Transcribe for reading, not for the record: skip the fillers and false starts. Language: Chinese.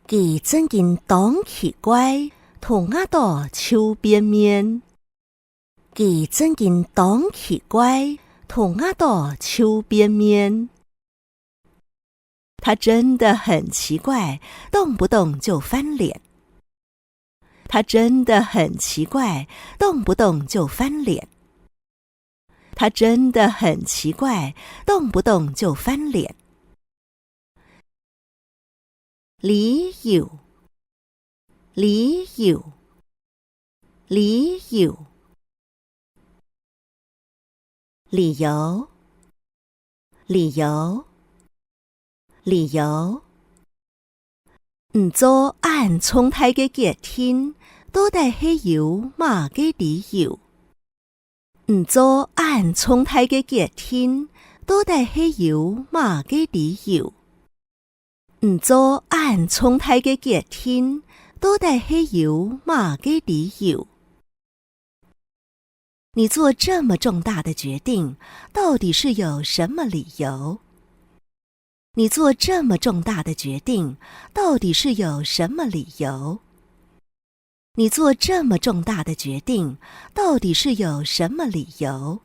佢真見當奇怪，同我到手邊面。佢真見當奇怪，同我到手邊面。他真的很奇怪，動不動就翻臉。他真的很奇怪，動不動就翻臉。他真的很奇怪，動不動就翻臉。理由，理由，理由，理由，理由，理由。唔做按沖太嘅結天，到底係有乜嘅理由？唔做按沖太嘅結天，到底係有乜嘅理由？唔做按沖太嘅結天，到底係有乜嘅理由？你做這麼重大的決定，到底是有什麼理由？你做這麼重大的決定，到底是有什麼理由？你做這麼重大的決定，到底是有什麼理由？